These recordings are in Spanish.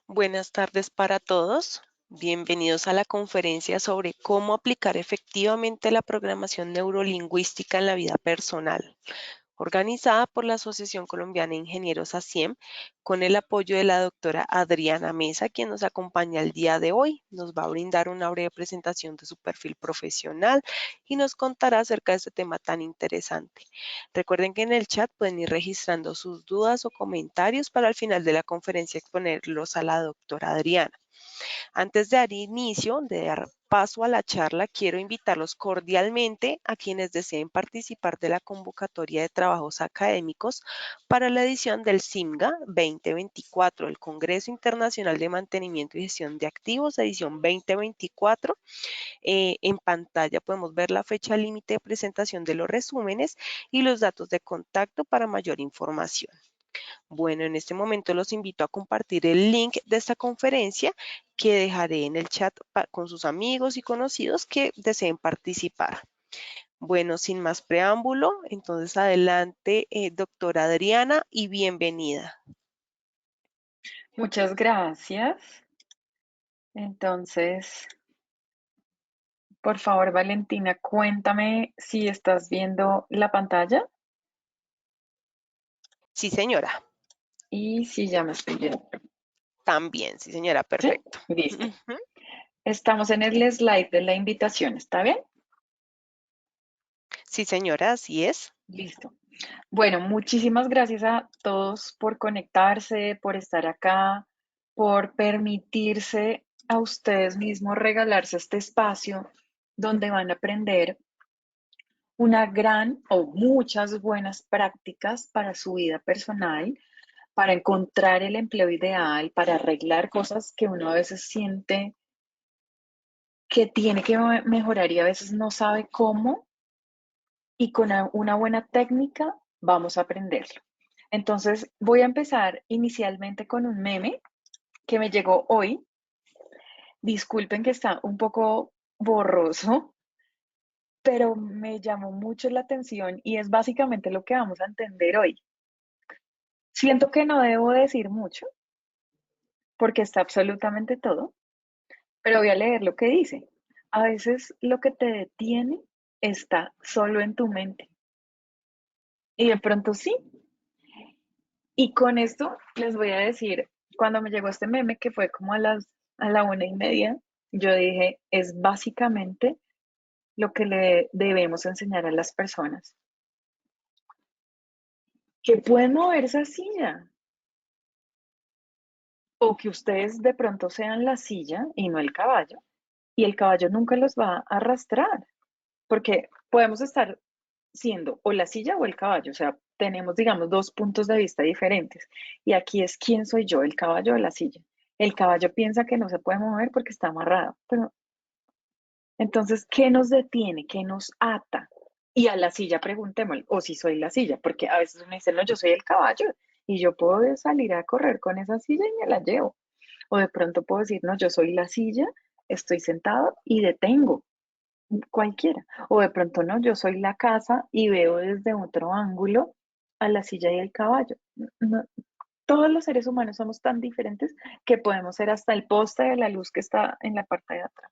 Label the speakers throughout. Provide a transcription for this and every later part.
Speaker 1: Buenas tardes para todos. Bienvenidos a la conferencia sobre cómo aplicar efectivamente la programación neurolingüística en la vida personal, organizada por la Asociación Colombiana de Ingenieros ASIEM, con el apoyo de la doctora Adriana Mesa, quien nos acompaña el día de hoy. Nos va a brindar una breve presentación de su perfil profesional y nos contará acerca de este tema tan interesante. Recuerden que en el chat pueden ir registrando sus dudas o comentarios para al final de la conferencia exponerlos a la doctora Adriana. Antes de dar inicio, de dar paso a la charla, quiero invitarlos cordialmente a quienes deseen participar de la convocatoria de trabajos académicos para la edición del CIMGA 2024, el Congreso Internacional de Mantenimiento y Gestión de Activos, edición 2024. En pantalla podemos ver la fecha límite de presentación de los resúmenes y los datos de contacto para mayor información. Bueno, en este momento los invito a compartir el link de esta conferencia que dejaré en el chat con sus amigos y conocidos que deseen participar. Bueno, sin más preámbulo, entonces adelante, doctora Adriana, y bienvenida.
Speaker 2: Muchas gracias. Entonces, por favor, Valentina, cuéntame si estás viendo la pantalla
Speaker 1: Sí, señora.
Speaker 2: y si ya me estoy viendo.
Speaker 1: También, sí, señora,
Speaker 2: ¿Sí?
Speaker 1: perfecto.
Speaker 2: Listo.
Speaker 1: Ujú.
Speaker 2: Estamos en el slide de la invitación, ¿está bien?
Speaker 1: Sí, señora, así es.
Speaker 2: Listo. Bueno, muchísimas gracias a todos por conectarse, por estar acá, por permitirse a ustedes mismos regalarse este espacio donde van a aprender una gran o muchas buenas prácticas para su vida personal, para encontrar el empleo ideal, para arreglar cosas que uno a veces siente que tiene que mejorar y a veces no sabe cómo, y con una buena técnica vamos a aprenderlo. Entonces voy a empezar inicialmente con un meme que me llegó hoy. Disculpen que está un poco borroso, pero me llamó mucho la atención y es básicamente lo que vamos a entender hoy. Siento que no debo decir mucho porque está absolutamente todo, pero voy a leer lo que dice. A veces lo que te detiene está solo en tu mente. Y de pronto sí. Y con esto les voy a decir, cuando me llegó este meme, que fue como a la 1:30, yo dije, es básicamente lo que le debemos enseñar a las personas. Que pueden mover esa silla. O que ustedes de pronto sean la silla y no el caballo. Y el caballo nunca los va a arrastrar. Porque podemos estar siendo o la silla o el caballo, o sea, tenemos, digamos, dos puntos de vista diferentes. Y aquí es quién soy yo, el caballo o la silla. El caballo piensa que no se puede mover porque está amarrado, pero entonces, ¿qué nos detiene? ¿Qué nos ata? Y a la silla preguntémosle, o si soy la silla, porque a veces uno dice, no, yo soy el caballo y yo puedo salir a correr con esa silla y me la llevo. O de pronto puedo decir, no, yo soy la silla, estoy sentado y detengo cualquiera. O de pronto no, yo soy la casa y veo desde otro ángulo a la silla y el caballo. No, todos los seres humanos somos tan diferentes que podemos ser hasta el poste de la luz que está en la parte de atrás.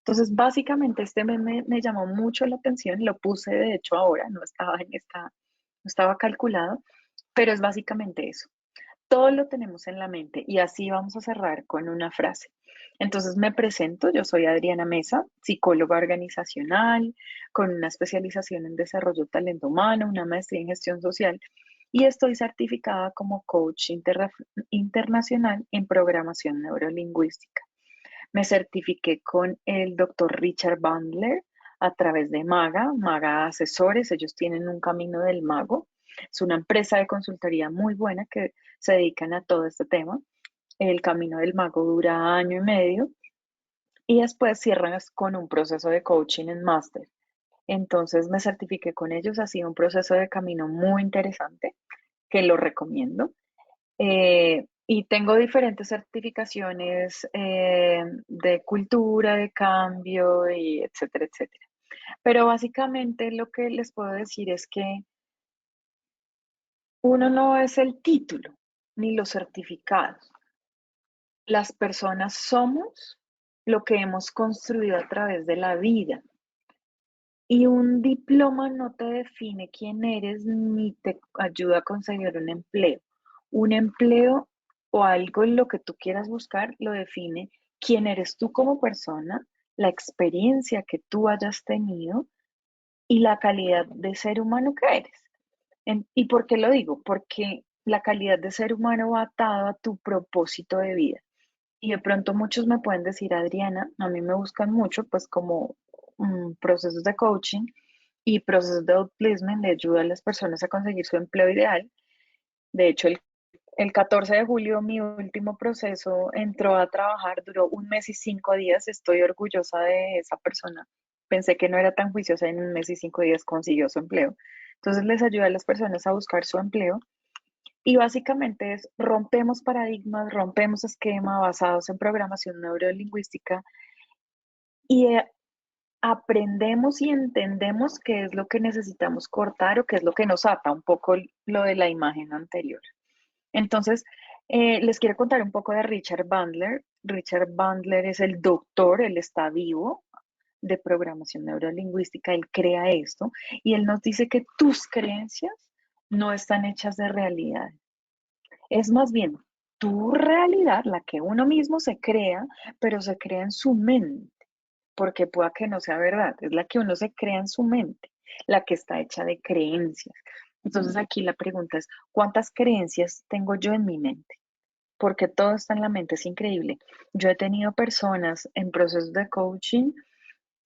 Speaker 2: Entonces, básicamente este me llamó mucho la atención, lo puse de hecho ahora, no estaba calculado, pero es básicamente eso. Todo lo tenemos en la mente y así vamos a cerrar con una frase. Entonces me presento, yo soy Adriana Mesa, psicóloga organizacional, con una especialización en desarrollo talento humano, una maestría en gestión social y estoy certificada como coach internacional en programación neurolingüística. Me certifiqué con el doctor Richard Bandler a través de Maga Asesores, ellos tienen un camino del mago. Es una empresa de consultoría muy buena que se dedican a todo este tema. El camino del mago dura año y medio y después cierran con un proceso de coaching en máster. Entonces me certifiqué con ellos, ha sido un proceso de camino muy interesante que lo recomiendo. Y tengo diferentes certificaciones de cultura, de cambio, y etcétera, etcétera. Pero básicamente lo que les puedo decir es que uno no es el título ni los certificados. Las personas somos lo que hemos construido a través de la vida. Y un diploma no te define quién eres ni te ayuda a conseguir un empleo. Un empleo o algo en lo que tú quieras buscar lo define quién eres tú como persona, la experiencia que tú hayas tenido y la calidad de ser humano que eres. ¿Y por qué lo digo? Porque la calidad de ser humano va atado a tu propósito de vida. Y de pronto muchos me pueden decir, Adriana, a mí me buscan mucho, pues como procesos de coaching y procesos de outplacement le ayuda a las personas a conseguir su empleo ideal. De hecho, el 14 de julio mi último proceso entró a trabajar, duró 1 mes y 5 días. Estoy orgullosa de esa persona. Pensé que no era tan juiciosa, en 1 mes y 5 días consiguió su empleo. Entonces les ayuda a las personas a buscar su empleo y básicamente es rompemos paradigmas, rompemos esquemas basados en programación neurolingüística y aprendemos y entendemos qué es lo que necesitamos cortar o qué es lo que nos ata, un poco lo de la imagen anterior. Entonces, les quiero contar un poco de Richard Bandler. Richard Bandler es el doctor, él está vivo, de programación neurolingüística, él crea esto y él nos dice que tus creencias no están hechas de realidad. Es más bien tu realidad, la que uno mismo se crea, pero se crea en su mente, porque pueda que no sea verdad, es la que uno se crea en su mente, la que está hecha de creencias. Entonces aquí la pregunta es, ¿cuántas creencias tengo yo en mi mente? Porque todo está en la mente, es increíble. Yo he tenido personas en procesos de coaching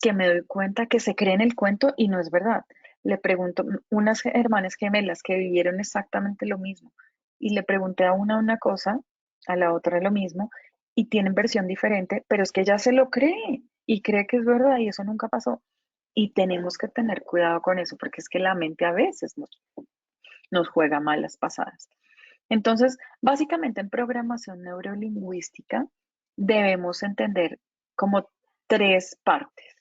Speaker 2: que me doy cuenta que se creen el cuento y no es verdad. Le pregunto, unas hermanas gemelas que vivieron exactamente lo mismo, y le pregunté a una cosa, a la otra lo mismo, y tienen versión diferente, pero es que ella se lo cree y cree que es verdad y eso nunca pasó. Y tenemos que tener cuidado con eso, porque es que la mente a veces nos juega malas pasadas. Entonces, básicamente en programación neurolingüística debemos entender como tres partes.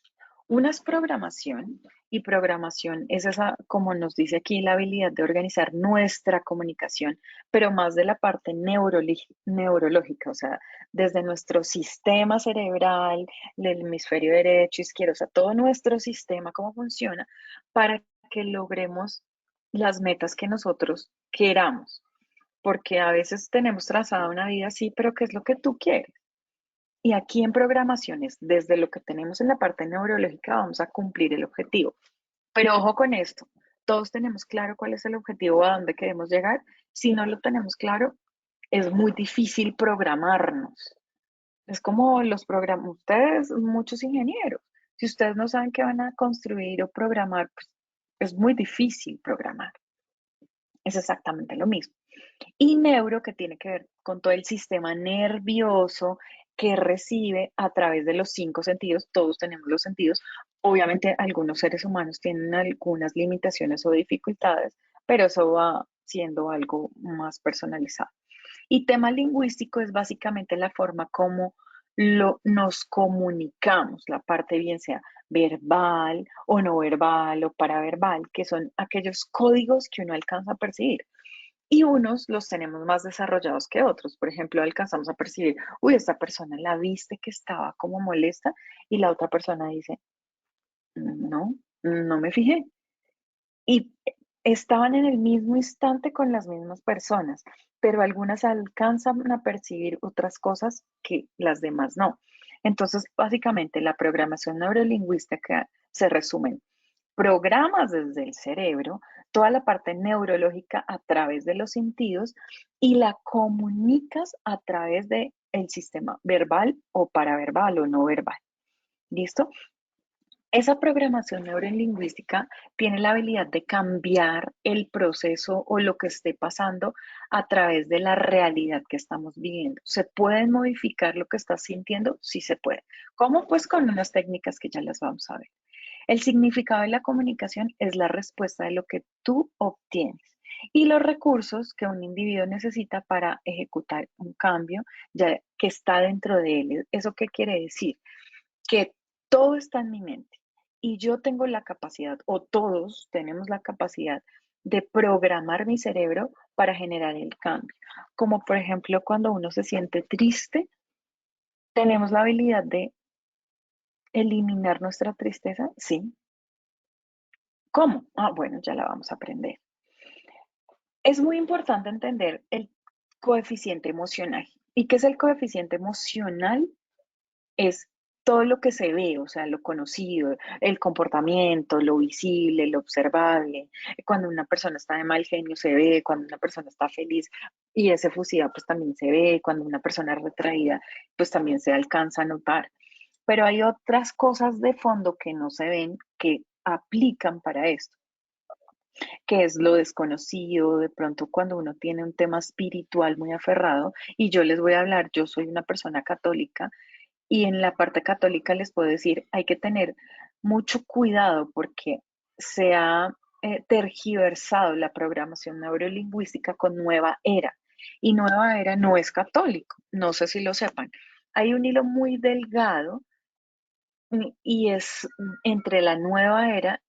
Speaker 2: Una es programación y programación es esa, como nos dice aquí, la habilidad de organizar nuestra comunicación, pero más de la parte neurológica, o sea, desde nuestro sistema cerebral, del hemisferio derecho, izquierdo, o sea, todo nuestro sistema, cómo funciona, para que logremos las metas que nosotros queramos, porque a veces tenemos trazada una vida así, pero ¿qué es lo que tú quieres? Y aquí en programaciones, desde lo que tenemos en la parte neurológica, vamos a cumplir el objetivo. Pero ojo con esto, todos tenemos claro cuál es el objetivo, a dónde queremos llegar. Si no lo tenemos claro, es muy difícil programarnos. Es como los programas, ustedes, muchos ingenieros, si ustedes no saben qué van a construir o programar, pues es muy difícil programar. Es exactamente lo mismo. Y neuro, que tiene que ver con todo el sistema nervioso que recibe a través de los 5 sentidos. Todos tenemos los sentidos. Obviamente algunos seres humanos tienen algunas limitaciones o dificultades, pero eso va siendo algo más personalizado. Y tema lingüístico es básicamente la forma como nos comunicamos, la parte bien sea verbal o no verbal o paraverbal, que son aquellos códigos que uno alcanza a percibir. Y unos los tenemos más desarrollados que otros. Por ejemplo, alcanzamos a percibir, uy, esta persona la viste que estaba como molesta y la otra persona dice, no, no me fijé. Y estaban en el mismo instante con las mismas personas, pero algunas alcanzan a percibir otras cosas que las demás no. Entonces, básicamente, la programación neurolingüística se resume en programas desde el cerebro, toda la parte neurológica a través de los sentidos y la comunicas a través del sistema verbal o paraverbal o no verbal. ¿Listo? Esa programación neurolingüística tiene la habilidad de cambiar el proceso o lo que esté pasando a través de la realidad que estamos viviendo. ¿Se puede modificar lo que estás sintiendo? Sí se puede. ¿Cómo? Pues con unas técnicas que ya las vamos a ver. El significado de la comunicación es la respuesta de lo que tú obtienes y los recursos que un individuo necesita para ejecutar un cambio ya que está dentro de él. ¿Eso qué quiere decir? Que todo está en mi mente y yo tengo la capacidad, o todos tenemos la capacidad de programar mi cerebro para generar el cambio. Como por ejemplo cuando uno se siente triste, ¿Tenemos la habilidad de eliminar nuestra tristeza? Sí. ¿Cómo? Ah, bueno, ya la vamos a aprender. Es muy importante entender el coeficiente emocional. ¿Y qué es el coeficiente emocional? Es todo lo que se ve, o sea, lo conocido, el comportamiento, lo visible, lo observable. Cuando una persona está de mal genio se ve, cuando una persona está feliz y es efusiva, pues también se ve, cuando una persona es retraída, pues también se alcanza a notar. Pero hay otras cosas de fondo que no se ven que aplican para esto, que es lo desconocido, de pronto cuando uno tiene un tema espiritual muy aferrado, y yo les voy a hablar, yo soy una persona católica, y en la parte católica les puedo decir, hay que tener mucho cuidado porque se ha tergiversado la programación neurolingüística con Nueva Era. Y Nueva Era no es católico, no sé si lo sepan. Hay un hilo muy delgado y es entre la Nueva Era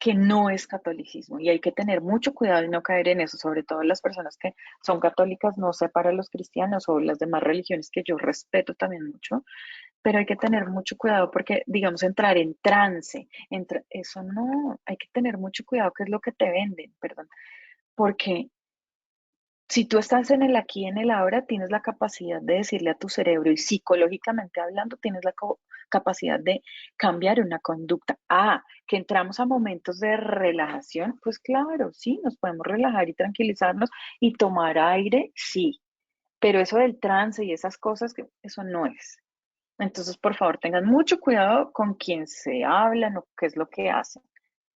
Speaker 2: que no es catolicismo y hay que tener mucho cuidado y no caer en eso, sobre todo las personas que son católicas, no sé para los cristianos o las demás religiones que yo respeto también mucho, pero hay que tener mucho cuidado porque, digamos, entrar en trance, eso no, hay que tener mucho cuidado, que es lo que te venden, perdón, porque si tú estás en el aquí y en el ahora, tienes la capacidad de decirle a tu cerebro y psicológicamente hablando, tienes la capacidad de cambiar una conducta. Ah, que entramos a momentos de relajación, pues claro, sí, nos podemos relajar y tranquilizarnos y tomar aire, sí, pero eso del trance y esas cosas, eso no es. Entonces, por favor, tengan mucho cuidado con quién se hablan o qué es lo que hacen.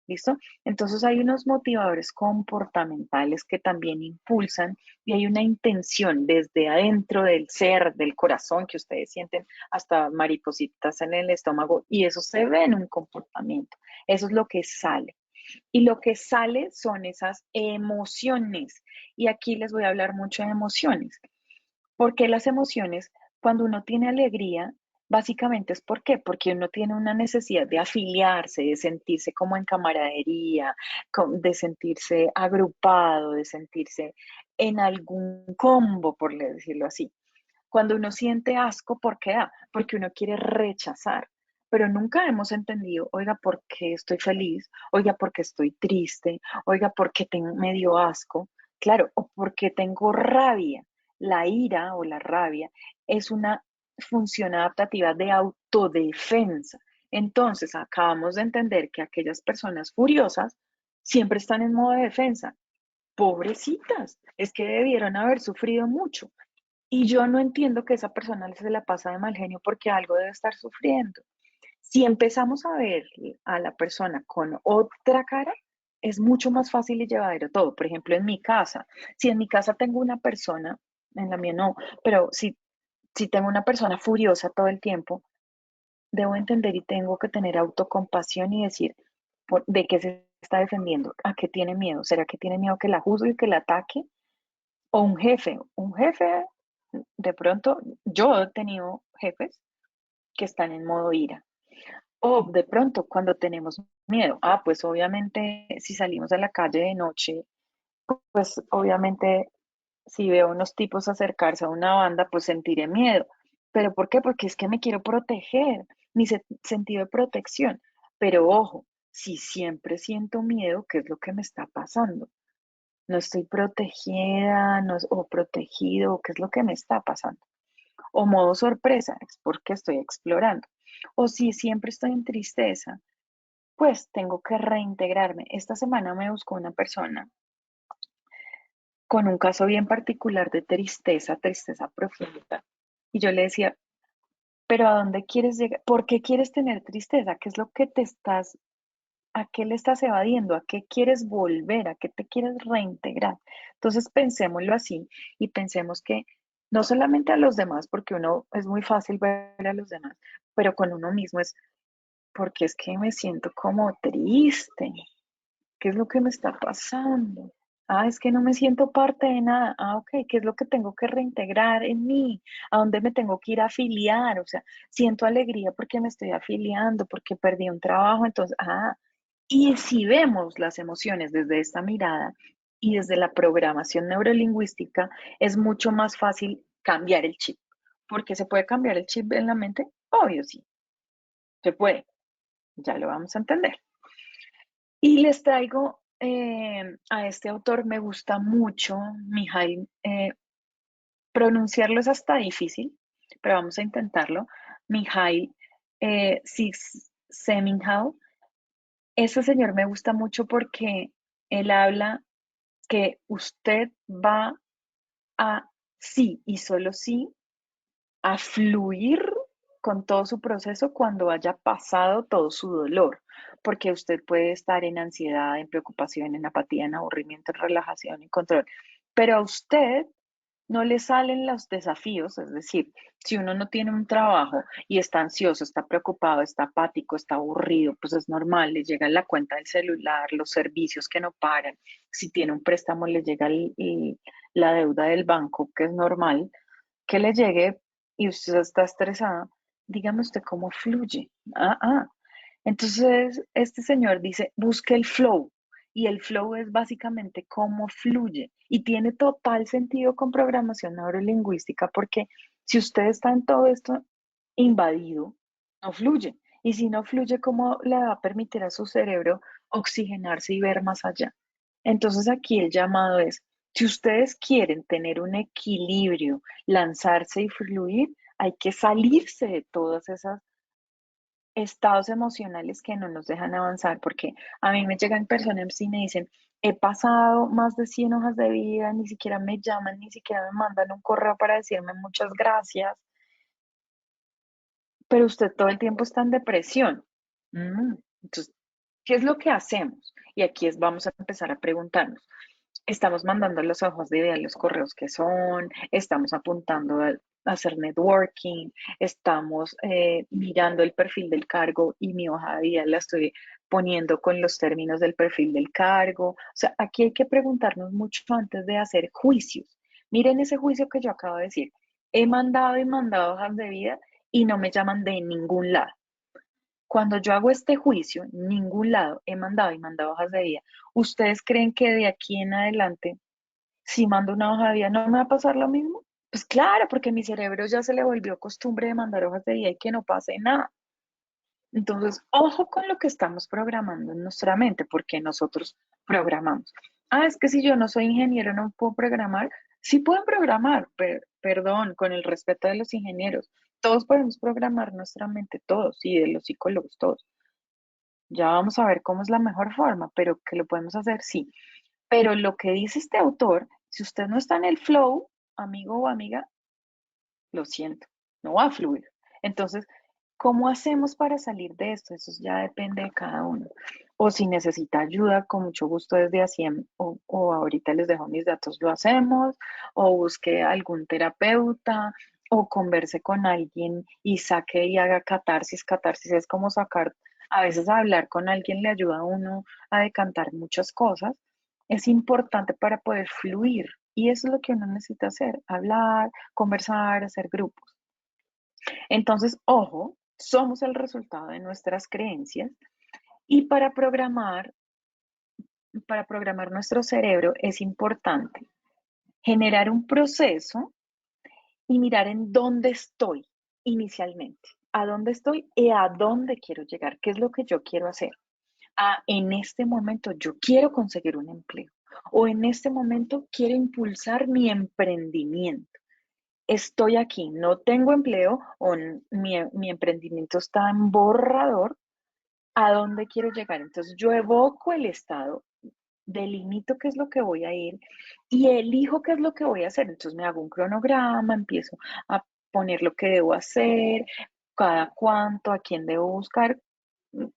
Speaker 2: ¿Listo? Entonces hay unos motivadores comportamentales que también impulsan y hay una intención desde adentro del ser, del corazón, que ustedes sienten hasta maripositas en el estómago y eso se ve en un comportamiento. Eso es lo que sale. Y lo que sale son esas emociones. Y aquí les voy a hablar mucho de emociones. Porque las emociones, cuando uno tiene alegría, básicamente es ¿por qué? Porque uno tiene una necesidad de afiliarse, de sentirse como en camaradería, de sentirse agrupado, de sentirse en algún combo, por decirlo así. Cuando uno siente asco, ¿por qué da? Porque uno quiere rechazar. Pero nunca hemos entendido, oiga, ¿por qué estoy feliz? Oiga, ¿por qué estoy triste? Oiga, ¿por qué tengo medio asco? Claro, o porque tengo rabia. La ira o la rabia es una función adaptativa de autodefensa. Entonces, acabamos de entender que aquellas personas furiosas siempre están en modo de defensa. Pobrecitas, es que debieron haber sufrido mucho. Y yo no entiendo que esa persona se la pasa de mal genio porque algo debe estar sufriendo. Si empezamos a ver a la persona con otra cara, es mucho más fácil y llevadero todo. Por ejemplo, en mi casa, si en mi casa tengo una persona, en la mía no, pero si tengo una persona furiosa todo el tiempo, debo entender y tengo que tener autocompasión y decir de qué se está defendiendo, a qué tiene miedo. ¿Será que tiene miedo que la juzgue y que la ataque? O un jefe, de pronto, yo he tenido jefes que están en modo ira. O de pronto, cuando tenemos miedo, pues obviamente si salimos a la calle de noche, pues obviamente si veo unos tipos acercarse a una banda, pues sentiré miedo. ¿Pero por qué? Porque es que me quiero proteger, mi sentido de protección. Pero ojo, si siempre siento miedo, ¿qué es lo que me está pasando? No estoy protegida, no, o protegido, ¿qué es lo que me está pasando? O modo sorpresa, es porque estoy explorando. O si siempre estoy en tristeza, pues tengo que reintegrarme. Esta semana me buscó una persona con un caso bien particular de tristeza, tristeza profunda. Y yo le decía, pero ¿a dónde quieres llegar? ¿Por qué quieres tener tristeza? ¿Qué es lo que te estás, a qué le estás evadiendo? ¿A qué quieres volver? ¿A qué te quieres reintegrar? Entonces pensémoslo así y pensemos que no solamente a los demás, porque uno es muy fácil ver a los demás, pero con uno mismo es porque es que me siento como triste. ¿Qué es lo que me está pasando? Es que no me siento parte de nada. Ok, ¿qué es lo que tengo que reintegrar en mí? ¿A dónde me tengo que ir a afiliar? O sea, siento alegría porque me estoy afiliando, porque perdí un trabajo. Entonces, y si vemos las emociones desde esta mirada y desde la programación neurolingüística, es mucho más fácil cambiar el chip. ¿Porque se puede cambiar el chip en la mente? Obvio, sí, se puede, ya lo vamos a entender. Y les traigo a este autor, me gusta mucho, Mijail, pronunciarlo es hasta difícil, pero vamos a intentarlo. Mijail Csikszentmihalyi. Ese señor me gusta mucho porque él habla que usted va a sí y solo sí a fluir con todo su proceso cuando haya pasado todo su dolor, porque usted puede estar en ansiedad, en preocupación, en apatía, en aburrimiento, en relajación, en control, pero a usted no le salen los desafíos, es decir, si uno no tiene un trabajo y está ansioso, está preocupado, está apático, está aburrido, pues es normal, le llega la cuenta del celular, los servicios que no paran, si tiene un préstamo le llega la deuda del banco, que es normal, que le llegue y usted está estresada, dígame usted cómo fluye. Entonces, este señor dice, busque el flow. Y el flow es básicamente cómo fluye. Y tiene total sentido con programación neurolingüística porque si usted está en todo esto invadido, no fluye. Y si no fluye, ¿cómo le va a permitir a su cerebro oxigenarse y ver más allá? Entonces aquí el llamado es, si ustedes quieren tener un equilibrio, lanzarse y fluir, hay que salirse de todas esas estados emocionales que no nos dejan avanzar, porque a mí me llegan personas y me dicen, he pasado más de 100 hojas de vida, ni siquiera me llaman, ni siquiera me mandan un correo para decirme muchas gracias, pero usted todo el tiempo está en depresión. Entonces, ¿qué es lo que hacemos? Y aquí vamos a empezar a preguntarnos. Estamos mandando los ojos de vida, los correos que son, estamos apuntando a hacer networking, estamos mirando el perfil del cargo y mi hoja de vida la estoy poniendo con los términos del perfil del cargo. O sea, aquí hay que preguntarnos mucho antes de hacer juicios. Miren ese juicio que yo acabo de decir. He mandado y mandado hojas de vida y no me llaman de ningún lado. Cuando yo hago este juicio, en ningún lado he mandado y mandado hojas de vida. ¿Ustedes creen que de aquí en adelante, si mando una hoja de vida, no me va a pasar lo mismo? Pues claro, porque mi cerebro ya se le volvió costumbre de mandar hojas de vida y que no pase nada. Entonces, ojo con lo que estamos programando en nuestra mente, porque nosotros programamos. Es que si yo no soy ingeniero no puedo programar. Sí pueden programar, perdón, con el respeto de los ingenieros. Todos podemos programar nuestra mente, todos, y de los psicólogos, todos. Ya vamos a ver cómo es la mejor forma, pero que lo podemos hacer, sí. Pero lo que dice este autor, si usted no está en el flow, amigo o amiga, lo siento, no va a fluir. Entonces, ¿cómo hacemos para salir de esto? Eso ya depende de cada uno. O si necesita ayuda, con mucho gusto desde ASIEM o ahorita les dejo mis datos, lo hacemos, o busque algún terapeuta, o converse con alguien y saque y haga catarsis. Catarsis es como sacar, a veces hablar con alguien le ayuda a uno a decantar muchas cosas. Es importante para poder fluir y eso es lo que uno necesita hacer, hablar, conversar, hacer grupos. Entonces, ojo, somos el resultado de nuestras creencias y para programar nuestro cerebro es importante generar un proceso y mirar en dónde estoy inicialmente, a dónde estoy y a dónde quiero llegar, qué es lo que yo quiero hacer. En este momento yo quiero conseguir un empleo o en este momento quiero impulsar mi emprendimiento. Estoy aquí, no tengo empleo o mi emprendimiento está en borrador, ¿a dónde quiero llegar? Entonces yo evoco el estado, delimito qué es lo que voy a ir y elijo qué es lo que voy a hacer. Entonces me hago un cronograma, empiezo a poner lo que debo hacer, cada cuánto, a quién debo buscar,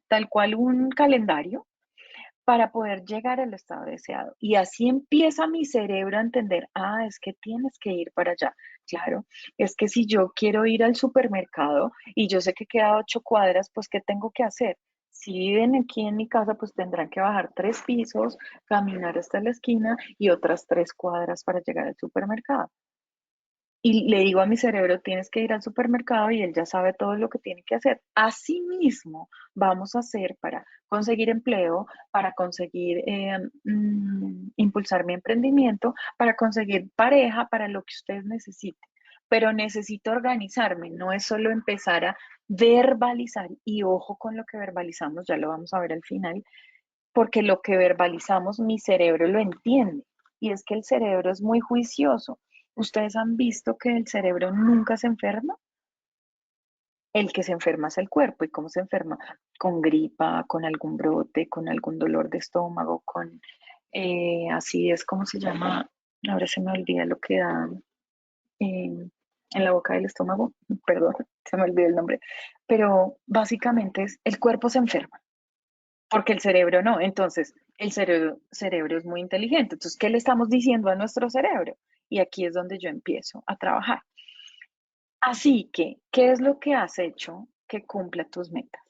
Speaker 2: tal cual un calendario para poder llegar al estado deseado. Y así empieza mi cerebro a entender, es que tienes que ir para allá. Claro, es que si yo quiero ir al supermercado y yo sé que queda 8 cuadras, pues ¿qué tengo que hacer? Si viven aquí en mi casa, pues tendrán que bajar 3 pisos, caminar hasta la esquina y otras 3 cuadras para llegar al supermercado. Y le digo a mi cerebro, tienes que ir al supermercado y él ya sabe todo lo que tiene que hacer. Así mismo vamos a hacer para conseguir empleo, para conseguir impulsar mi emprendimiento, para conseguir pareja, para lo que ustedes necesiten. pero necesito organizarme, no es solo empezar a verbalizar, y ojo con lo que verbalizamos, ya lo vamos a ver al final, porque lo que verbalizamos mi cerebro lo entiende, y es que el cerebro es muy juicioso. ¿Ustedes han visto que el cerebro nunca se enferma? El que se enferma es el cuerpo. ¿Y cómo se enferma? Con gripa, con algún brote, con algún dolor de estómago, con así es como se llama, ahora se me olvida lo que da en la boca del estómago, perdón, se me olvidó el nombre, pero básicamente es el cuerpo se enferma, porque el cerebro no. Entonces, el cerebro es muy inteligente. Entonces, ¿qué le estamos diciendo a nuestro cerebro? Y aquí es donde yo empiezo a trabajar. Así que, ¿qué es lo que has hecho que cumpla tus metas?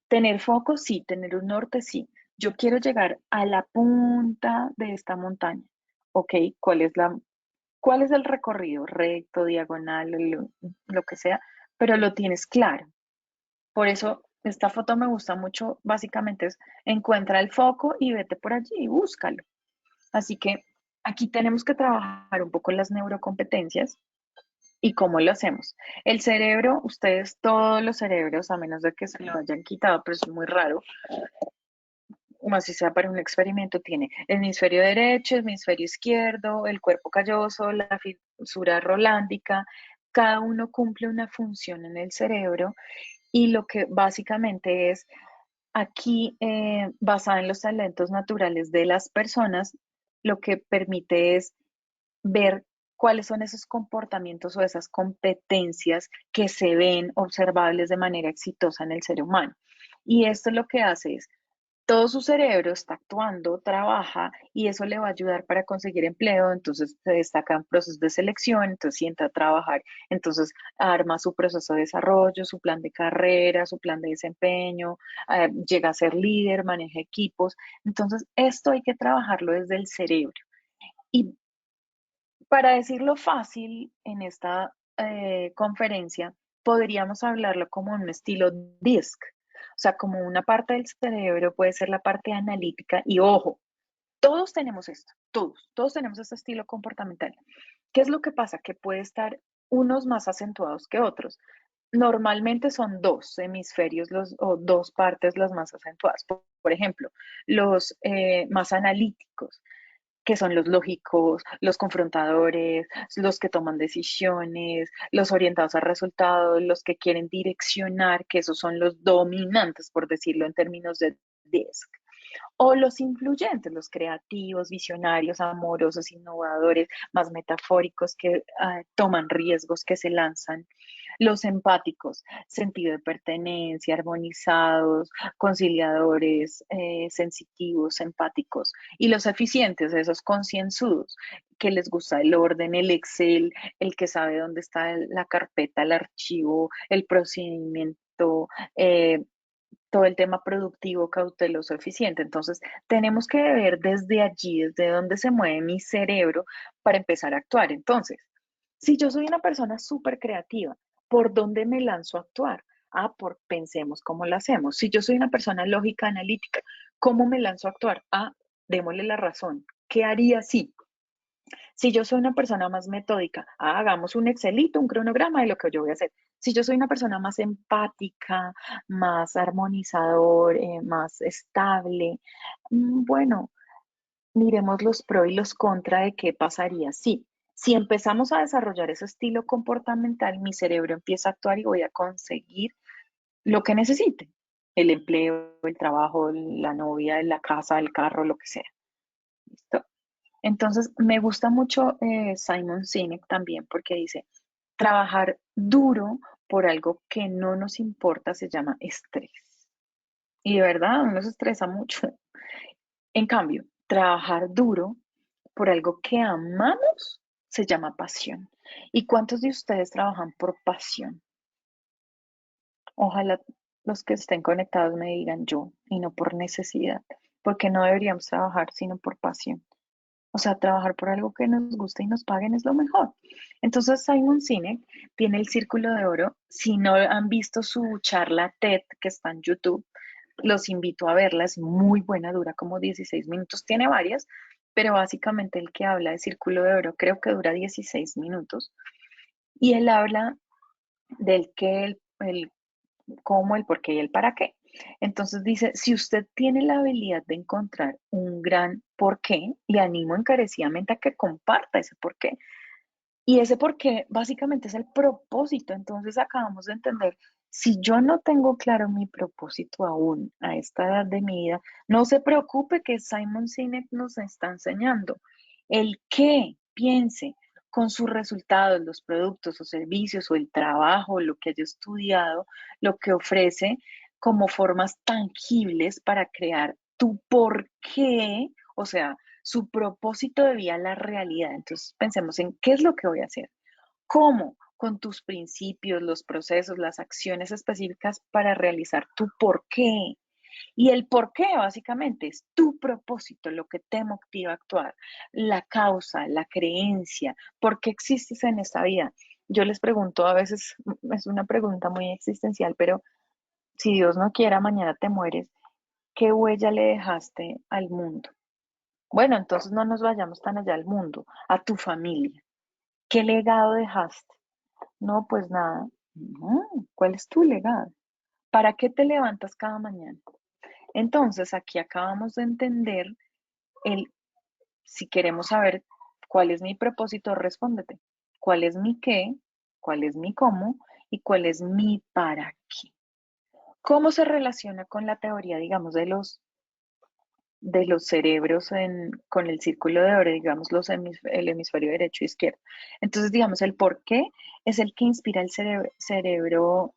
Speaker 2: Tener foco, sí, tener un norte, sí. Yo quiero llegar a la punta de esta montaña. ¿Ok? ¿Cuál es el recorrido? Recto, diagonal, lo que sea, pero lo tienes claro. Por eso esta foto me gusta mucho, básicamente es encuentra el foco y vete por allí y búscalo. Así que aquí tenemos que trabajar un poco las neurocompetencias. ¿Y cómo lo hacemos? El cerebro, ustedes, todos los cerebros, a menos de que se lo hayan quitado, pero es muy raro, o así sea para un experimento, tiene el hemisferio derecho, el hemisferio izquierdo, el cuerpo calloso, la fisura rolándica, cada uno cumple una función en el cerebro y lo que básicamente es aquí, basada en los talentos naturales de las personas, lo que permite es ver cuáles son esos comportamientos o esas competencias que se ven observables de manera exitosa en el ser humano. Y esto lo que hace es todo su cerebro está actuando, trabaja y eso le va a ayudar para conseguir empleo, entonces se destaca en procesos de selección, entonces sienta a trabajar, entonces arma su proceso de desarrollo, su plan de carrera, su plan de desempeño, llega a ser líder, maneja equipos, entonces esto hay que trabajarlo desde el cerebro. Y para decirlo fácil en esta conferencia, podríamos hablarlo como un estilo DISC, o sea, como una parte del cerebro puede ser la parte analítica y ojo, todos tenemos esto, todos tenemos este estilo comportamental. ¿Qué es lo que pasa? Que puede estar unos más acentuados que otros. Normalmente son dos hemisferios o dos partes las más acentuadas. Por ejemplo, los más analíticos que son los lógicos, los confrontadores, los que toman decisiones, los orientados a resultados, los que quieren direccionar, que esos son los dominantes, por decirlo en términos de DISC. O los influyentes, los creativos, visionarios, amorosos, innovadores, más metafóricos, que toman riesgos, que se lanzan. Los empáticos, sentido de pertenencia, armonizados, conciliadores, sensitivos, empáticos. Y los eficientes, esos concienzudos, que les gusta el orden, el Excel, el que sabe dónde está la carpeta, el archivo, el procedimiento, todo el tema productivo, cauteloso, eficiente. Entonces, tenemos que ver desde allí, desde dónde se mueve mi cerebro para empezar a actuar. Entonces, si yo soy una persona súper creativa, ¿por dónde me lanzo a actuar? Ah, pensemos cómo lo hacemos. Si yo soy una persona lógica, analítica, ¿cómo me lanzo a actuar? Ah, démosle la razón. ¿Qué haría si? Si yo soy una persona más metódica, hagamos un Excelito, un cronograma de lo que yo voy a hacer. Si yo soy una persona más empática, más armonizador, más estable, bueno, miremos los pros y los contra de qué pasaría si empezamos a desarrollar ese estilo comportamental, mi cerebro empieza a actuar y voy a conseguir lo que necesite, el empleo, el trabajo, la novia, la casa, el carro, lo que sea. ¿Listo? Entonces, me gusta mucho Simon Sinek también porque dice, trabajar duro por algo que no nos importa se llama estrés. Y de verdad, uno se estresa mucho. En cambio, trabajar duro por algo que amamos se llama pasión. ¿Y cuántos de ustedes trabajan por pasión? Ojalá los que estén conectados me digan yo y no por necesidad, porque no deberíamos trabajar sino por pasión. O sea, trabajar por algo que nos guste y nos paguen es lo mejor. Entonces, Simon Sinek tiene el Círculo de Oro. Si no han visto su charla TED que está en YouTube, los invito a verla. Es muy buena, dura como 16 minutos. Tiene varias, pero básicamente el que habla de Círculo de Oro creo que dura 16 minutos. Y él habla del qué, el cómo, el por qué y el para qué. Entonces dice, si usted tiene la habilidad de encontrar un gran por qué, le animo encarecidamente a que comparta ese por qué. Y ese por qué básicamente es el propósito. Entonces acabamos de entender, si yo no tengo claro mi propósito aún a esta edad de mi vida, no se preocupe que Simon Sinek nos está enseñando. El qué piense con sus resultados, los productos o servicios o el trabajo, lo que haya estudiado, lo que ofrece como formas tangibles para crear tu por qué, o sea, su propósito de vida a la realidad. Entonces pensemos en qué es lo que voy a hacer, cómo, con tus principios, los procesos, las acciones específicas para realizar tu por qué. Y el por qué básicamente es tu propósito, lo que te motiva a actuar, la causa, la creencia, por qué existes en esta vida. Yo les pregunto, a veces es una pregunta muy existencial, pero si Dios no quiera, mañana te mueres, ¿qué huella le dejaste al mundo? Bueno, entonces no nos vayamos tan allá al mundo, a tu familia. ¿Qué legado dejaste? No, pues nada. No, ¿cuál es tu legado? ¿Para qué te levantas cada mañana? Entonces, aquí acabamos de entender el, si queremos saber cuál es mi propósito, respóndete. ¿Cuál es mi qué? ¿Cuál es mi cómo? ¿Y cuál es mi para qué? ¿Cómo se relaciona con la teoría, digamos, de los cerebros con el círculo de oro, digamos, el hemisferio derecho e izquierdo? Entonces, digamos, el por qué es el que inspira el cerebro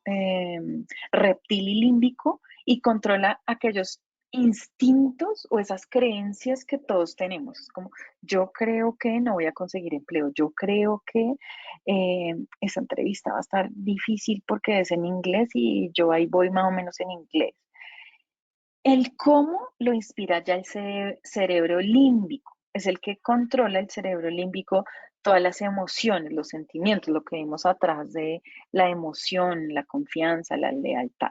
Speaker 2: reptil y límbico y controla aquellos instintos o esas creencias que todos tenemos. Es como, yo creo que no voy a conseguir empleo, yo creo que esa entrevista va a estar difícil porque es en inglés y yo ahí voy más o menos en inglés. El cómo lo inspira ya el cerebro límbico, es el que controla el cerebro límbico, todas las emociones, los sentimientos, lo que vimos atrás de la emoción, la confianza, la lealtad.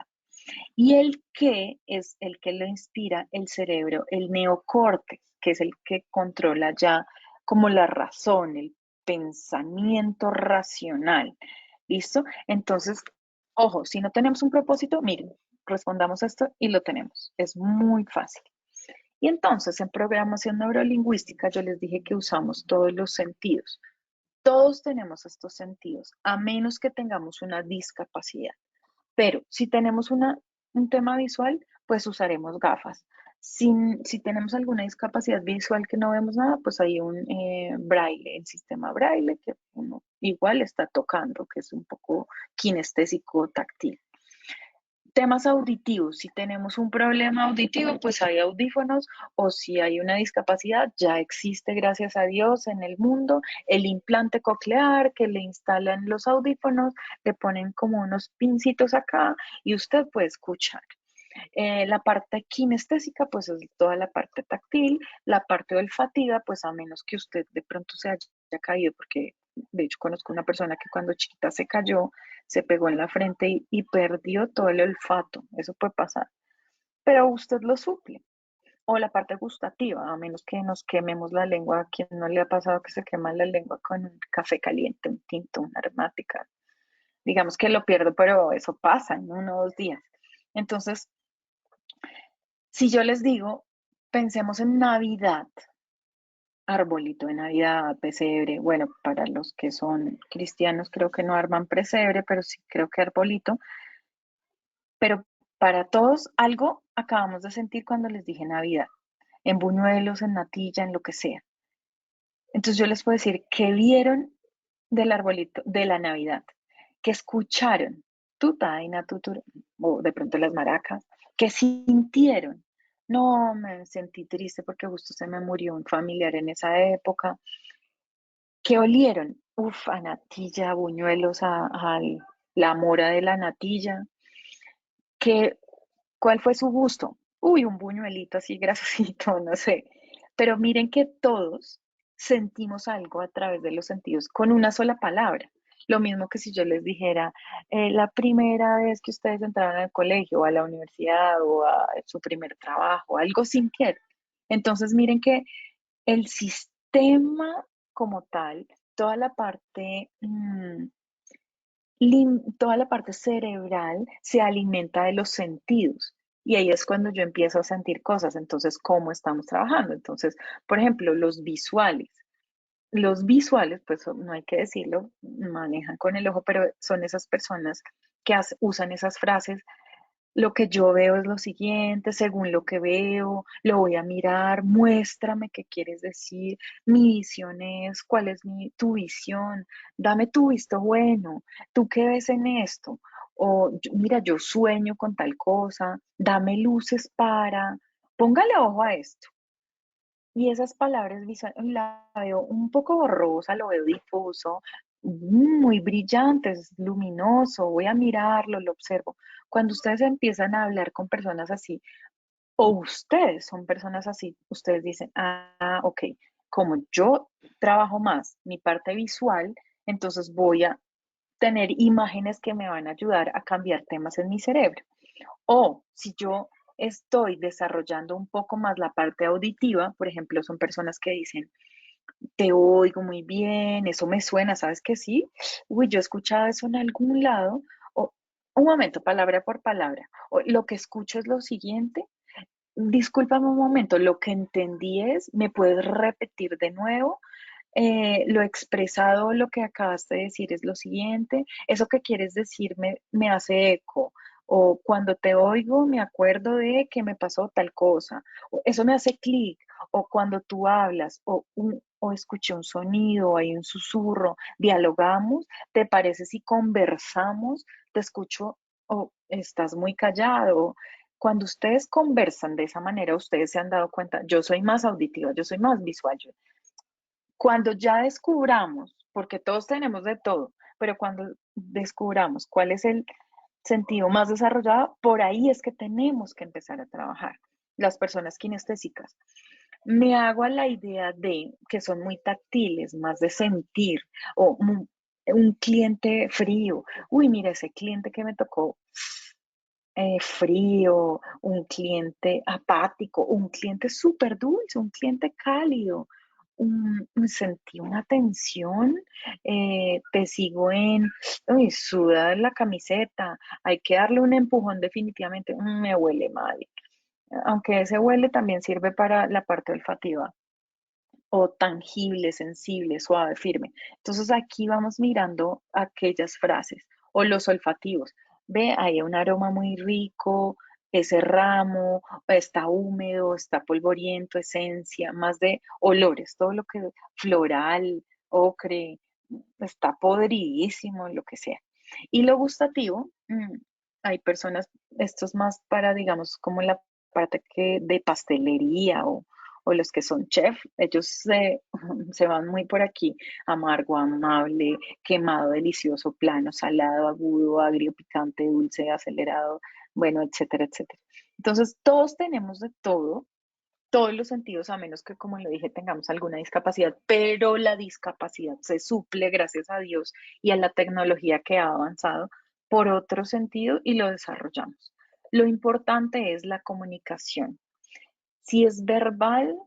Speaker 2: Y el qué es el que lo inspira el cerebro, el neocórtex, que es el que controla ya como la razón, el pensamiento racional. ¿Listo? Entonces, ojo, si no tenemos un propósito, miren, respondamos esto y lo tenemos. Es muy fácil. Y entonces, en programación neurolingüística, yo les dije que usamos todos los sentidos. Todos tenemos estos sentidos, a menos que tengamos una discapacidad. Pero si tenemos un tema visual, pues usaremos gafas. Si tenemos alguna discapacidad visual que no vemos nada, pues hay un braille, el sistema braille, que uno igual está tocando, que es un poco kinestésico táctil. Temas auditivos, si tenemos un problema auditivo, pues hay audífonos, o si hay una discapacidad, ya existe, gracias a Dios, en el mundo el implante coclear que le instalan los audífonos, le ponen como unos pincitos acá y usted puede escuchar. La parte kinestésica, pues es toda la parte táctil, la parte olfativa, pues a menos que usted de pronto se haya caído, porque de hecho conozco una persona que cuando chiquita se cayó, se pegó en la frente y perdió todo el olfato, eso puede pasar, pero usted lo suple. O la parte gustativa, a menos que nos quememos la lengua, a quien no le ha pasado que se quema la lengua con un café caliente, un tinto, una aromática. Digamos que lo pierdo, pero eso pasa en 1 o 2 días. Entonces, si yo les digo, pensemos en Navidad, arbolito de Navidad, pesebre, bueno, para los que son cristianos creo que no arman pesebre, pero sí creo que arbolito, pero para todos algo acabamos de sentir cuando les dije Navidad, en buñuelos, en natilla, en lo que sea. Entonces yo les puedo decir, ¿qué vieron del arbolito, de la Navidad? ¿Qué escucharon? Tutaina, tutur, o de pronto las maracas. ¿Qué sintieron? No, me sentí triste porque justo se me murió un familiar en esa época. ¿Qué olieron? Uf, a natilla, a buñuelos, a la mora de la natilla. ¿Qué, cuál fue su gusto? Uy, un buñuelito así grasosito, no sé. Pero miren que todos sentimos algo a través de los sentidos con una sola palabra. Lo mismo que si yo les dijera, la primera vez que ustedes entraron al colegio, o a la universidad, o a su primer trabajo, algo sintieron. Entonces, miren que el sistema como tal, toda la parte toda la parte cerebral se alimenta de los sentidos. Y ahí es cuando yo empiezo a sentir cosas. Entonces, ¿cómo estamos trabajando? Entonces, por ejemplo, los visuales. Los visuales, pues no hay que decirlo, manejan con el ojo, pero son esas personas que usan esas frases. Lo que yo veo es lo siguiente, según lo que veo, lo voy a mirar, muéstrame qué quieres decir, mi visión es, cuál es tu visión, dame tu visto bueno, tú qué ves en esto, o mira, yo sueño con tal cosa, dame luces para, póngale ojo a esto. Y esas palabras visuales la veo un poco borrosa, lo veo difuso, muy brillante, es luminoso, voy a mirarlo, lo observo. Cuando ustedes empiezan a hablar con personas así, o ustedes son personas así, ustedes dicen, ok, como yo trabajo más mi parte visual, entonces voy a tener imágenes que me van a ayudar a cambiar temas en mi cerebro. O si yo estoy desarrollando un poco más la parte auditiva, por ejemplo, son personas que dicen, te oigo muy bien, eso me suena, ¿sabes que sí? Uy, yo he escuchado eso en algún lado. O, un momento, palabra por palabra. O, lo que escucho es lo siguiente. Discúlpame un momento, lo que entendí es, ¿me puedes repetir de nuevo? Lo expresado, lo que acabaste de decir es lo siguiente, eso que quieres decirme me hace eco, o cuando te oigo me acuerdo de que me pasó tal cosa, o eso me hace clic, o cuando tú hablas, o escuché un sonido, hay un susurro, dialogamos, ¿te parece si conversamos? Te escucho o estás muy callado. Cuando ustedes conversan de esa manera, ustedes se han dado cuenta, yo soy más auditiva, yo soy más visual, cuando ya descubramos, porque todos tenemos de todo, pero cuando descubramos cuál es el sentido más desarrollado, por ahí es que tenemos que empezar a trabajar. Las personas kinestésicas. Me hago a la idea de que son muy táctiles, más de sentir, o un cliente frío. Uy, mira, ese cliente que me tocó frío, un cliente apático, un cliente súper dulce, un cliente cálido. Sentí una tensión, te sigo en, uy, suda la camiseta, hay que darle un empujón definitivamente, me huele mal. Aunque ese huele también sirve para la parte olfativa o tangible, sensible, suave, firme. Entonces aquí vamos mirando aquellas frases o los olfativos. Ve, hay un aroma muy rico, ese ramo, está húmedo, está polvoriento, esencia, más de olores, todo lo que floral, ocre, está podridísimo, lo que sea. Y lo gustativo, hay personas, esto es más para, digamos, como la parte de pastelería o los que son chef, ellos se van muy por aquí, amargo, amable, quemado, delicioso, plano, salado, agudo, agrio, picante, dulce, acelerado, bueno, etcétera, etcétera. Entonces, todos tenemos de todo, todos los sentidos, a menos que, como lo dije, tengamos alguna discapacidad, pero la discapacidad se suple, gracias a Dios y a la tecnología que ha avanzado, por otro sentido y lo desarrollamos. Lo importante es la comunicación. Si es verbal,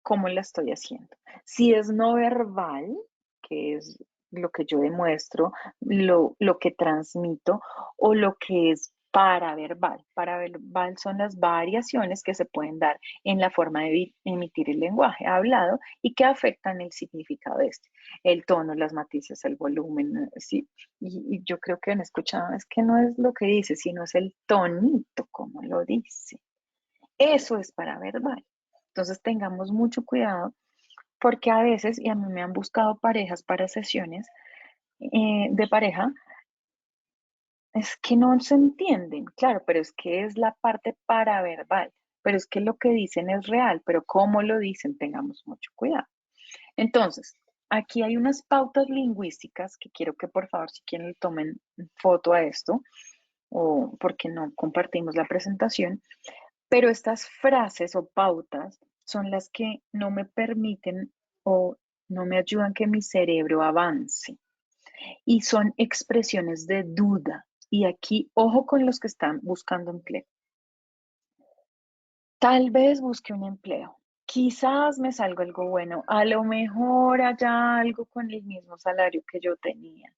Speaker 2: ¿cómo la estoy haciendo? Si es no verbal, que es lo que yo demuestro, lo que transmito, o lo que es paraverbal. Paraverbal son las variaciones que se pueden dar en la forma de emitir el lenguaje hablado y que afectan el significado de este. El tono, las matices, el volumen, ¿sí? Y yo creo que han escuchado, es que no es lo que dice, sino es el tonito, como lo dice. Eso es paraverbal. Entonces tengamos mucho cuidado porque a veces, y a mí me han buscado parejas para sesiones de pareja, es que no se entienden, claro, pero es que es la parte paraverbal, pero es que lo que dicen es real, pero cómo lo dicen, tengamos mucho cuidado. Entonces, aquí hay unas pautas lingüísticas que quiero que por favor, si quieren, le tomen foto a esto, o porque no compartimos la presentación. Pero estas frases o pautas son las que no me permiten o no me ayudan que mi cerebro avance. Y son expresiones de duda. Y aquí, ojo con los que están buscando empleo. Tal vez busque un empleo. Quizás me salga algo bueno. A lo mejor haya algo con el mismo salario que yo tenía.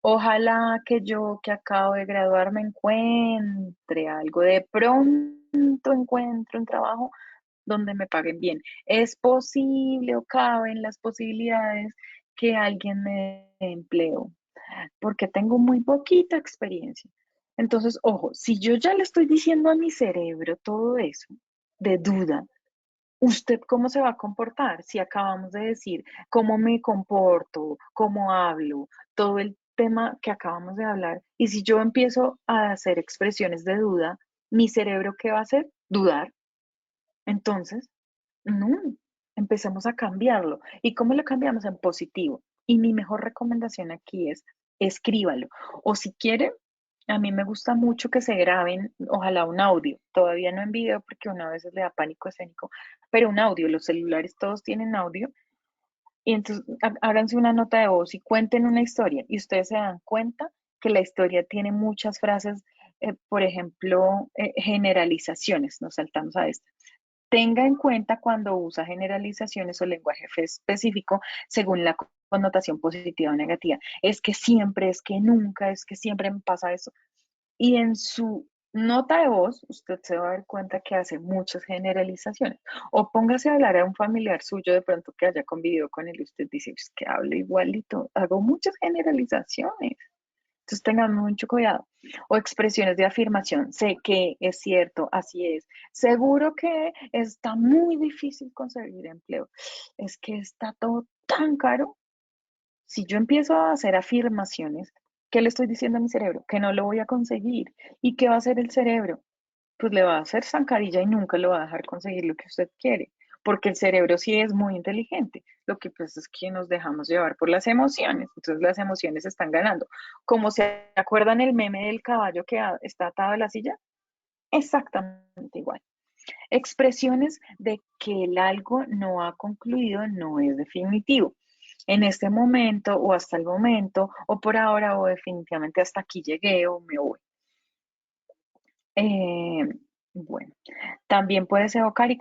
Speaker 2: Ojalá que yo que acabo de graduarme encuentre algo. De pronto encuentre un trabajo donde me paguen bien. Es posible o caben las posibilidades que alguien me dé empleo, porque tengo muy poquita experiencia. Entonces, ojo, si yo ya le estoy diciendo a mi cerebro todo eso de duda, ¿usted cómo se va a comportar? Si acabamos de decir cómo me comporto, cómo hablo, todo el tema que acabamos de hablar, y si yo empiezo a hacer expresiones de duda, ¿mi cerebro qué va a hacer? Dudar. Entonces, no, empecemos a cambiarlo. ¿Y cómo lo cambiamos? En positivo. Y mi mejor recomendación aquí es, escríbalo. O si quiere, a mí me gusta mucho que se graben, ojalá un audio, todavía no en video porque uno a veces le da pánico escénico, pero un audio, los celulares todos tienen audio, y entonces háganse una nota de voz y cuenten una historia, y ustedes se dan cuenta que la historia tiene muchas frases, por ejemplo, generalizaciones, nos saltamos a esto. Tenga en cuenta cuando usa generalizaciones o lenguaje específico según la connotación positiva o negativa. Es que siempre, es que nunca, es que siempre me pasa eso. Y en su nota de voz, usted se va a dar cuenta que hace muchas generalizaciones. O póngase a hablar a un familiar suyo de pronto que haya convivido con él y usted dice, es que hablo igualito. Hago muchas generalizaciones. Entonces tengan mucho cuidado. O expresiones de afirmación. Sé que es cierto, así es. Seguro que está muy difícil conseguir empleo. Es que está todo tan caro. Si yo empiezo a hacer afirmaciones, ¿qué le estoy diciendo a mi cerebro? Que no lo voy a conseguir. ¿Y qué va a hacer el cerebro? Pues le va a hacer zancadilla y nunca lo va a dejar conseguir lo que usted quiere, porque el cerebro sí es muy inteligente. Lo que pasa es que nos dejamos llevar por las emociones, entonces las emociones están ganando. Como se acuerdan el meme del caballo que está atado a la silla, exactamente igual. Expresiones de que el algo no ha concluido no es definitivo. En este momento o hasta el momento o por ahora o definitivamente hasta aquí llegué o me voy. Eh, bueno, también puedes evocar y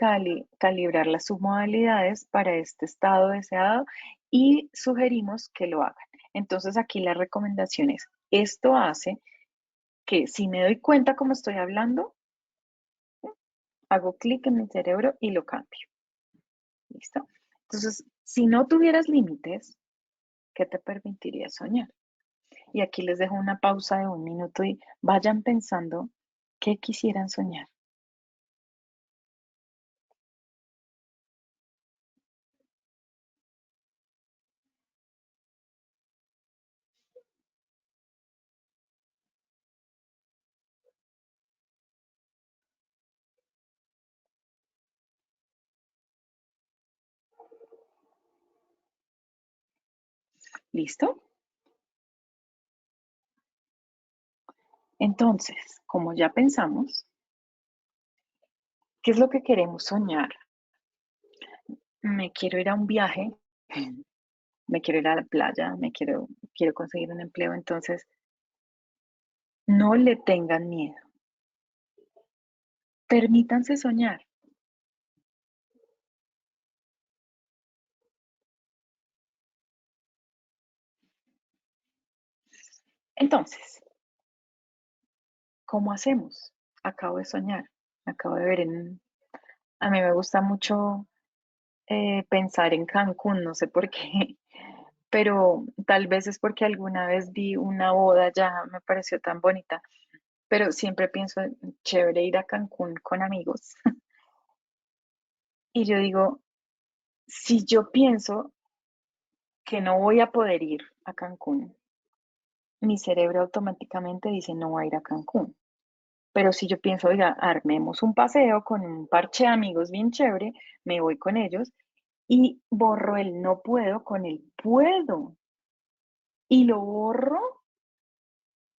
Speaker 2: calibrar las submodalidades para este estado deseado y sugerimos que lo hagan. Entonces aquí la recomendación es, esto hace que si me doy cuenta cómo estoy hablando, hago clic en mi cerebro y lo cambio. ¿Listo? Entonces, si no tuvieras límites, ¿qué te permitiría soñar? Y aquí les dejo una pausa de un minuto y vayan pensando qué quisieran soñar. ¿Listo? Entonces, como ya pensamos, ¿qué es lo que queremos soñar? Me quiero ir a un viaje, me quiero ir a la playa, quiero conseguir un empleo. Entonces, no le tengan miedo. Permítanse soñar. Entonces, ¿cómo hacemos? Acabo de soñar, acabo de ver A mí me gusta mucho pensar en Cancún, no sé por qué, pero tal vez es porque alguna vez vi una boda ya, me pareció tan bonita, pero siempre pienso en chévere ir a Cancún con amigos. Y yo digo, si yo pienso que no voy a poder ir a Cancún, mi cerebro automáticamente dice no voy a ir a Cancún. Pero si yo pienso, oiga, armemos un paseo con un parche de amigos bien chévere, me voy con ellos y borro el no puedo con el puedo. Y lo borro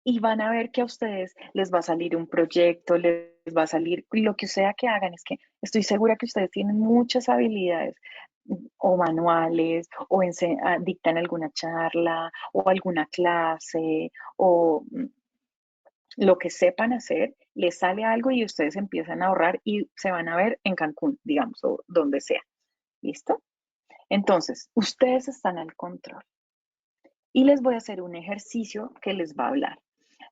Speaker 2: y van a ver que a ustedes les va a salir un proyecto, les va a salir lo que sea que hagan. Es que estoy segura que ustedes tienen muchas habilidades o manuales o dictan alguna charla o alguna clase o lo que sepan hacer, les sale algo y ustedes empiezan a ahorrar y se van a ver en Cancún, digamos, o donde sea. ¿Listo? Entonces, ustedes están al control. y les voy a hacer un ejercicio que les va a hablar.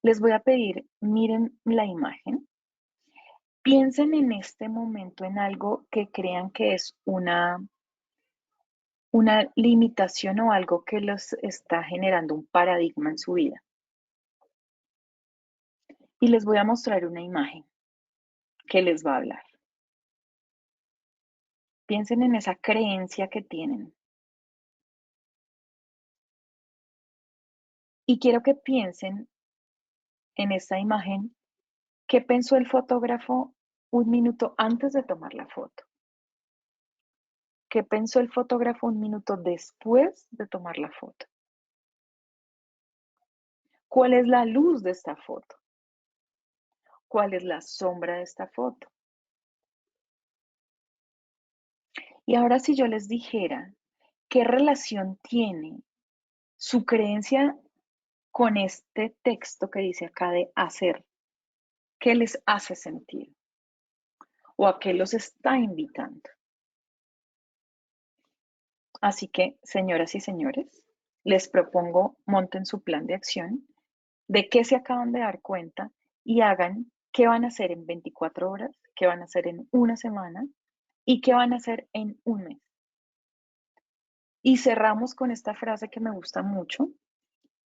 Speaker 2: Les voy a pedir, miren la imagen, piensen en este momento en algo que crean que es una limitación o algo que los está generando un paradigma en su vida. Y les voy a mostrar una imagen que les va a hablar. Piensen en esa creencia que tienen. Y quiero que piensen en esta imagen qué pensó el fotógrafo un minuto antes de tomar la foto. ¿Qué pensó el fotógrafo un minuto después de tomar la foto? ¿Cuál es la luz de esta foto? ¿Cuál es la sombra de esta foto? Y ahora si yo les dijera, ¿qué relación tiene su creencia con este texto que dice acá de hacer? ¿Qué les hace sentir? ¿O a qué los está invitando? Así que, señoras y señores, les propongo monten su plan de acción, de qué se acaban de dar cuenta y hagan qué van a hacer en 24 horas, qué van a hacer en una semana y qué van a hacer en un mes. Y cerramos con esta frase que me gusta mucho.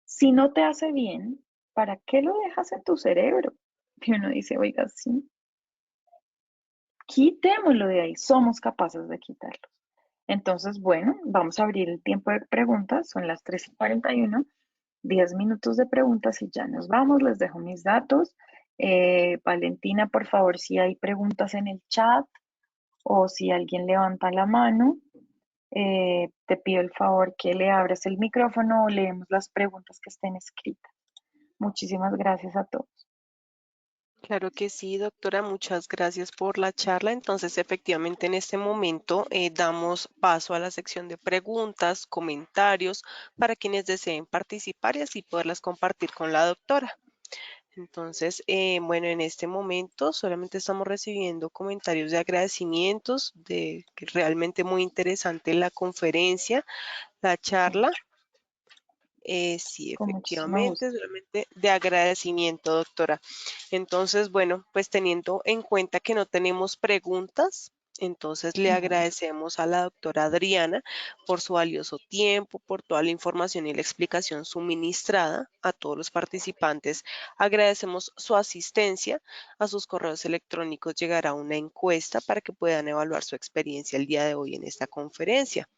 Speaker 2: Si no te hace bien, ¿para qué lo dejas en tu cerebro? Y uno dice, oiga, sí, quitémoslo de ahí, somos capaces de quitarlo. Entonces, bueno, vamos a abrir el tiempo de preguntas, son las 3:41, 10 minutos de preguntas y ya nos vamos, les dejo mis datos. Valentina, por favor, si hay preguntas en el chat o si alguien levanta la mano, te pido el favor que le abras el micrófono o leemos las preguntas que estén escritas. Muchísimas gracias a todos.
Speaker 1: Claro que sí, doctora, muchas gracias por la charla. Entonces, efectivamente, en este momento damos paso a la sección de preguntas, comentarios para quienes deseen participar y así poderlas compartir con la doctora. Entonces, bueno, en este momento solamente estamos recibiendo comentarios de agradecimientos, de que realmente muy interesante la conferencia, la charla.
Speaker 2: Mucho,
Speaker 1: Sí,
Speaker 2: con muchísimo
Speaker 1: efectivamente,
Speaker 2: gusto.
Speaker 1: solamente de agradecimiento, doctora. Entonces, bueno, pues teniendo en cuenta que no tenemos preguntas, entonces le
Speaker 2: Ujú.
Speaker 1: agradecemos a la doctora Adriana por su valioso tiempo, por toda la información y la explicación suministrada a todos los participantes. Agradecemos su asistencia. A sus correos electrónicos llegará una encuesta para que puedan evaluar su experiencia el día de hoy en esta conferencia.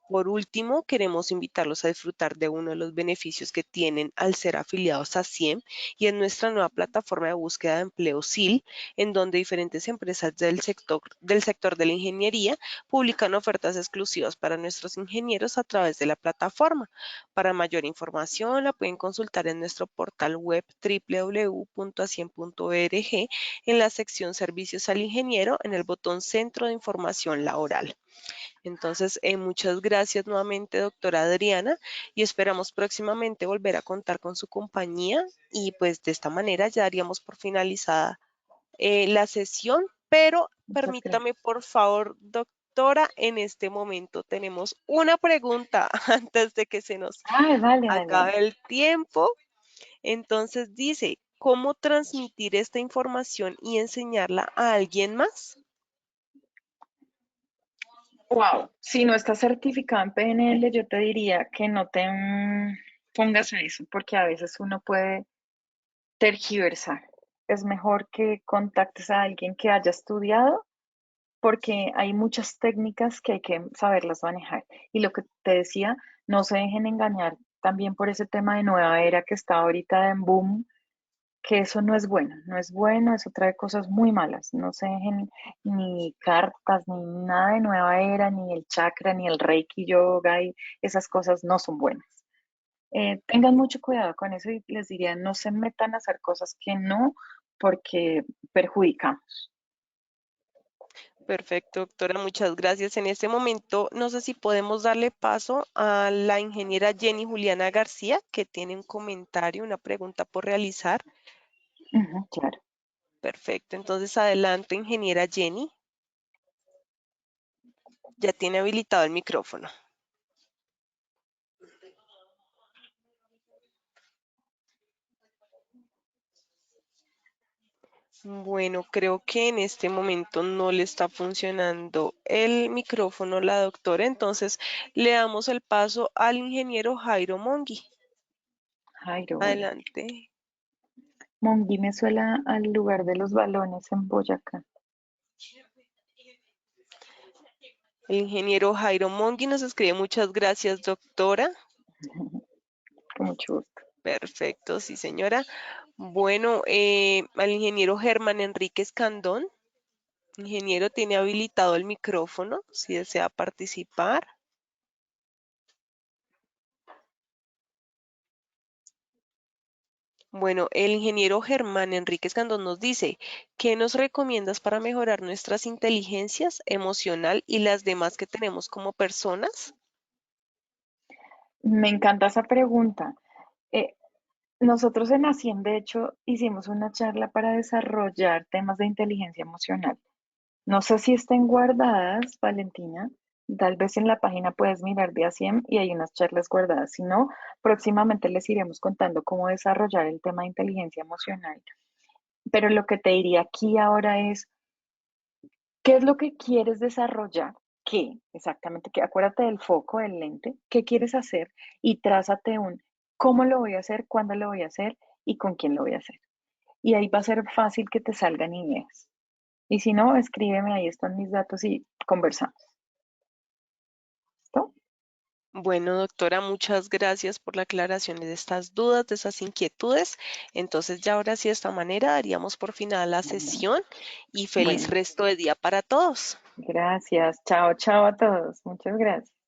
Speaker 1: Por último, queremos invitarlos a disfrutar de uno de los beneficios que tienen al ser afiliados a CIEM y en nuestra nueva plataforma de búsqueda de empleo SIL, en donde diferentes empresas del sector de la ingeniería publican ofertas exclusivas para nuestros ingenieros a través de la plataforma. Para mayor información, la pueden consultar en nuestro portal web www.acien.org en la sección Servicios al Ingeniero en el botón Centro de Información Laboral. Entonces, muchas gracias nuevamente, doctora Adriana, y esperamos próximamente volver a contar con su compañía y pues de esta manera ya daríamos por finalizada la sesión, pero
Speaker 2: Muchas
Speaker 1: permítame,
Speaker 2: gracias.
Speaker 1: por favor, doctora, en este momento tenemos una pregunta antes de que se nos
Speaker 2: Ah, dale, dale, dale.
Speaker 1: acabe el tiempo. Entonces dice, ¿cómo transmitir esta información y enseñarla a alguien más?
Speaker 2: Wow, si no estás certificado en PNL, yo te diría que no te pongas a eso, porque a veces uno puede tergiversar. Es mejor que contactes a alguien que haya estudiado, porque hay muchas técnicas que hay que saberlas manejar. Y lo que te decía, no se dejen engañar también por ese tema de nueva era que está ahorita en boom, que eso no es bueno, no es bueno, eso trae cosas muy malas. No se dejen ni cartas, ni nada de nueva era, ni el chakra, ni el reiki yoga, y esas cosas no son buenas. Tengan mucho cuidado con eso y les diría, no se metan a hacer cosas que no, porque perjudicamos.
Speaker 1: Perfecto, doctora, muchas gracias. En este momento, no sé si podemos darle paso a la ingeniera Jenny Juliana García, que tiene un comentario, una pregunta por realizar.
Speaker 2: Ujú, claro.
Speaker 1: Perfecto, entonces adelante, ingeniera Jenny. Ya tiene habilitado el micrófono. Bueno, creo que en este momento no le está funcionando el micrófono a la doctora, entonces le damos el paso al ingeniero Jairo Mongi.
Speaker 2: Jairo, bueno.
Speaker 1: Adelante.
Speaker 2: Monguí me suena al lugar de los balones en Boyacá.
Speaker 1: El ingeniero Jairo Mongi nos escribe muchas gracias, doctora.
Speaker 2: Con mucho gusto.
Speaker 1: Perfecto, sí, señora. Bueno, al ingeniero Germán Enríquez Candón. Ingeniero, tiene habilitado el micrófono si desea participar. Bueno, el ingeniero Germán Enríquez Candón nos dice, ¿qué nos recomiendas para mejorar nuestras inteligencias emocional y las demás que tenemos como personas?
Speaker 2: Me encanta esa pregunta. Eh, Nosotros en Ascien, de hecho, hicimos una charla para desarrollar temas de inteligencia emocional. No sé si estén guardadas, Valentina. Tal vez en la página puedes mirar de Asciem y hay unas charlas guardadas. Si no, próximamente les iremos contando cómo desarrollar el tema de inteligencia emocional. Pero lo que te diría aquí ahora es, ¿qué es lo que quieres desarrollar? ¿Qué? Exactamente, que acuérdate del foco, del lente. ¿Qué quieres hacer? Y trázate un cómo lo voy a hacer, cuándo lo voy a hacer y con quién lo voy a hacer. Y ahí va a ser fácil que te salgan ideas. Y si no, escríbeme, ahí están mis datos y conversamos. ¿Listo?
Speaker 1: Bueno, doctora, muchas gracias por la aclaración de estas dudas, de esas inquietudes. Entonces, ya ahora sí, de esta manera daríamos por final la sesión y feliz
Speaker 2: Bueno,
Speaker 1: resto de día para todos.
Speaker 2: gracias. Chao, chao a todos. Muchas gracias.